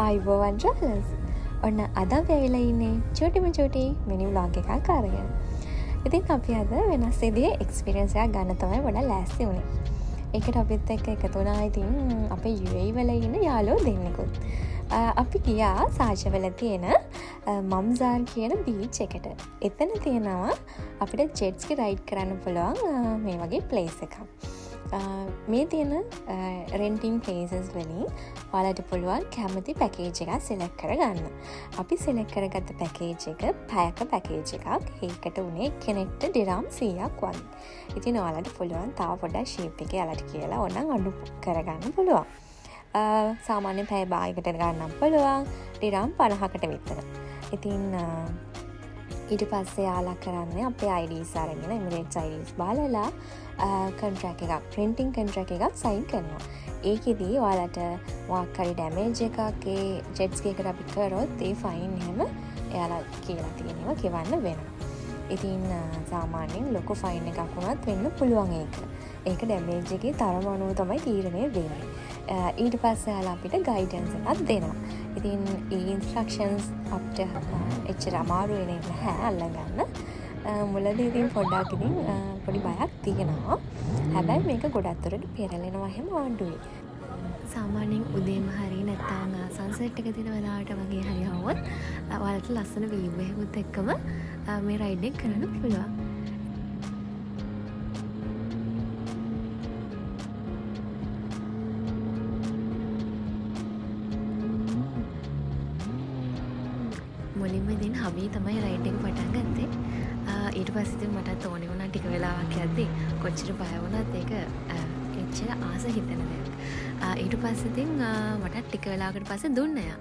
ආයිබෝවන් ට්‍රැවලර්ස්. ඔන්න අද අපි ඇවිල්ලා ඉන්නේ චූටි මිනි ව්ලොග් එකක් අරගෙන. ඉතින් අපි අද වෙනස් විදිහේ එක්ස්පීරියන්ස් එකක් ගන්න තමයි වඩා ලෑස්ති වුණේ. ඒකට අපිත් එක්ක එකතු වුණා ඉතින් අපේ UAE වල ඉන්න යාළුවෝ දෙන්නෙකුත්. අපි ගියා සාජවල තියෙන මම්සාර් කියන බීච් එකට. එතන තියෙනවා අපිට ජෙට් ස්කි රයිඩ් කරන්න පුළුවන් මේ වගේ ප්ලේස් එකක්. මේ තියෙන රෙන්ටින් ප්ලේසස් වලින් ඔයාලට පුළුවන් කැමති පැකේජ් එකක් සිලෙක්ට් කරගන්න. අපි සිලෙක්ට් කරගත්ත පැකේජ් එක පැයක පැකේජ් එකක්. ඒකට උනේ කෙනෙක්ට ඩිරම් 100ක් වගේ. ඉතින් ඔයාලට පුළුවන් තව පොඩ්ඩක් ෂේප් එකේ යාලට කියලා ඕනනම් අඩු කරගන්න පුළුවන්. සාමාන්‍ය පැය භාගයකට ගන්නම් පුළුවන් ඩිරම් 50කට විතර. ඉතින් ඊට පස්සේ යාලා කරන්නේ අපේ IDs අරගෙන Emirates IDs බලලා කොන්ට්‍රැක්ට් එකක් ප්‍රින්ටින් කොන්ට්‍රැක්ට් එකක් සයින් කරනවා. ඒකෙදී ඔයාලට මොකක් හරි ඩැමේජ් එකක් ඒ ජෙට් ස්කි එකට අපි කරොත් ඒ ෆයින් එහෙම එයාලා කියලා තියෙනවා ගෙවන්න වෙනවා. ඉතින් සාමාන්‍යයෙන් ලොකු ෆයින් එකක් වුණත් වෙන්න පුළුවන් ඒක. ඒක ඩැමේජ් එකේ තරම අනුව තමයි තීරණය වෙන්නේ. ඊට පස්සේ යාලා අපිට ගයිඩන්ස් එකක් දෙනවා. ඉතින් ඒ ඉන්ස්ට්‍රක්ෂන්ස් අපිට එච්චර අමාරු වෙන්නේ නැහැ අල්ලගන්න. මුලදී ඉතින් පොඩ්ඩක් ඉතින් පොඩි බයක් තියෙනවා. හැබැයි මේක ගොඩක් දුරට පෙරලෙනවා හැම ආණ්ඩුවේ. සාමාන්‍යයෙන් උදේම හරි නැත්නම් සන්සෙට් එක දින වෙලාවට වගේ හරි આવොත් ඔයාලට ලස්සන වීව් එකකුත් එක්කම මේ රයිඩ් එක කරන්න පුළුවන්. මුලින්ම ඉතින් හබී තමයි රයිඩ් එක පටන් ගත්තේ. ඊට පස්සේ ඉතින් මටත් ඕනේ වුණා ටික වෙලාවක් යද්දි කොච්චර බය වුණත් ඒක එච්චර ආස හිතෙන දෙයක්. ඊට පස්සේ ඉතින් මට ටික වෙලාවකට පස්සේ දුන්නා යා.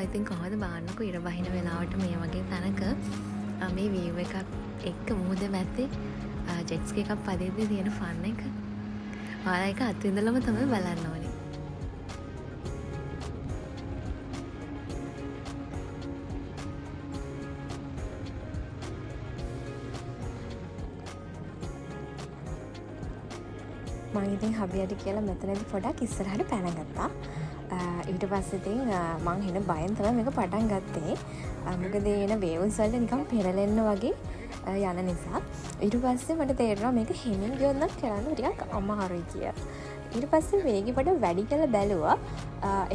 ඉතින් කොහොමද බාන්නකෝ ඉර බහින වෙලාවට මේ වගේ තැනක මේ වීව් එකක් එක්ක මුහුද මැත්තේ ජෙට් ස්කි එකක් පදිද්දී තියෙන ෆන් එක. ඔයාලා ඒක අත්විඳලම තමයි බලන්න ඕනේ. මම ඉතින් හබියට කියලා මෙතනදී පොඩක් ඉස්සරහට පැනගත්තා. ඊට පස්සේ ඉතින් මං හින බයෙන් තමයි මේක පටන් ගත්තේ. මොකද එන වේව්ස් වලට නිකන් පෙරලෙන්න වගේ යන නිසා. ඊට පස්සේ මට තේරුණා මේක හෙමින් ගියොත් නම් කරන්න ටිකක් අමාරුයි කියලා. ඊට පස්සේ වේගෙ පොඩ වැඩි කරලා බැලුවා.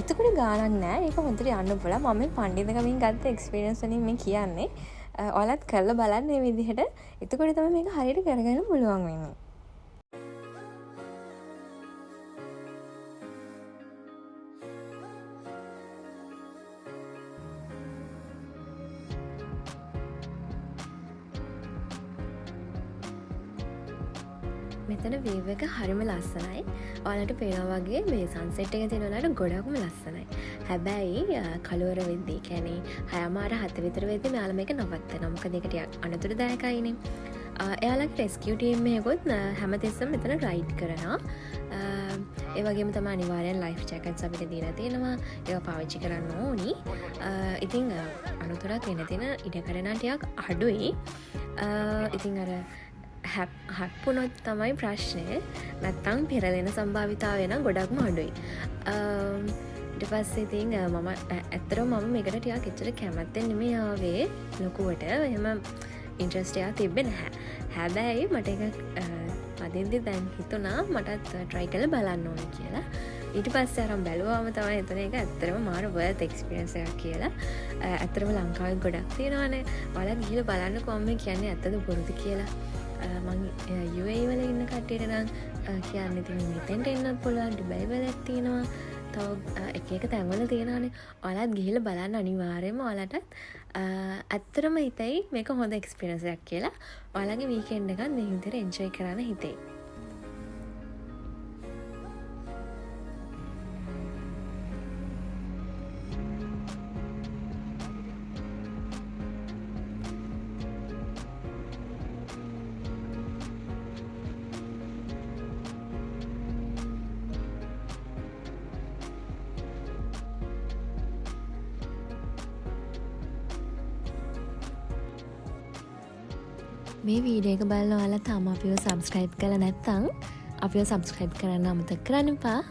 එතකොට ගාණක් නැහැ. ඒක හොඳට යන්න පුළුවන්. මම මේ පණ්ඩිතකමින් ගත්ත එක්ස්පීරියන්ස් වලින් මේ කියන්නේ. ඔයාලත් කරලා බලන්න මේ විදිහට. එතකොට තමයි මේක හරියට කරගන්න පුළුවන් වෙන්නේ. මෙතන වීව් එක හරිම ලස්සනයි. ඔයාලට පේනවා වගේ මේ සන්සෙට් එක තියෙන වෙලාවට ගොඩක්ම ලස්සනයි. හැබැයි කලවර වෙද්දී කියන්නේ 6:07 විතර වෙද්දී මෙයාලා මේක නවත්තනවා. මොකද ඒක ටිකක් අනතුරුදායකයිනේ. එයාලගේ රෙස්කියු ටීම් එකකුත් හැමතිස්සෙම මෙතන රයිඩ් කරනවා. ඒ වගේම තමයි අනිවාර්යෙන් ලයිෆ් ජැකට්ස් අපිට දීලා තියෙනවා. ඒවා පාවිච්චි කරන්න ඕනි. ඉතින් අනතුරක් වෙන තියෙන ඉඩකඩ නම් ටිකක් අඩුයි. ඉතින් අර හැප්පුනොත් තමයි ප්‍රශ්නය. නැත්තම් පෙරලෙන සම්භාවිතාවය නම් ගොඩක්ම අඩුයි. ඊට පස්සේ ඉතින් මම ඇත්තටම මම මේකට ටිකක් එච්චර කැමැත්තෙන් නෙමෙයි ආවේ ලොකුවට. එහෙම ඉන්ට්‍රස්ට් එකක් තිබ්බේ නැහැ. හැබැයි මට ඒක අදින්දි දැන් හිතුණා මටත් try කරලා බලන්න ඕනේ කියලා. ඊට පස්සේ අරන් බැලුවාම තමයි එතන ඒක ඇත්තටම මාර worth experience එකක් කියලා. ඇත්තටම ලංකාවේ ගොඩක් තියෙනවානේ. ඔයාලා ගිහලා බලන්න කොහොමද කියන්නේ ඇත්තද බොරුද කියලා. මං UAE වල ඉන්න කට්ටියට නම් කියන්නේ ඉතින් මෙතෙන්ට එන්නත් පුළුවන්. ඩුබයි වලත් තියෙනවා. තව එක තැන්වල තියෙනවානේ. ඔයාලත් ගිහිල්ලා බලන්න අනිවාර්යයෙන්ම ඔයාලටත් ඇත්තටම හිතයි මේක හොඳ එක්ස්පීරියන්ස් එකක් කියලා. ඔයාලගේ වීකෙන්ඩ් එකත් මේ විදිහට එන්ජොයි කරන්න හිතෙයි. මේ වීඩියෝ එක බලලා ඔයාලා තාම අපිව සබ්ස්ක්‍රයිබ් කරලා නැත්නම් අපිව සබ්ස්ක්‍රයිබ් කරන්න අමතක කරන්න එපා.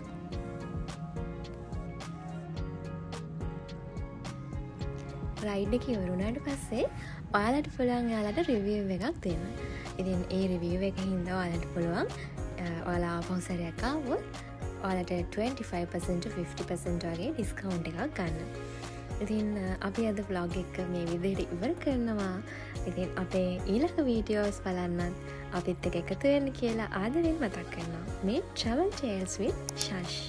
රයිඩ් එක ඉවරුණාට පස්සේ ඔයාලට පුළුවන් යාලට රිවිව් එකක් දෙන්න. ඉතින් ඒ රිවිව් එක හින්දා ඔයාලට පුළුවන් ඔයාලා ආපහු සැරයක් ආවොත් ඔයාලට 25% 50% වගේ ඩිස්කවුන්ට් එකක් ගන්න. ඉතින් අපි අද vlog එක මේ විදිහට ඉවර කරනවා. ඉතින් අපේ ඊළඟ වීඩියෝස් බලන්නත් අපිත් එක්ක එකතු වෙන්න කියලා ආදරෙන් මතක් කරනවා. මේ Travel Tales with Shash.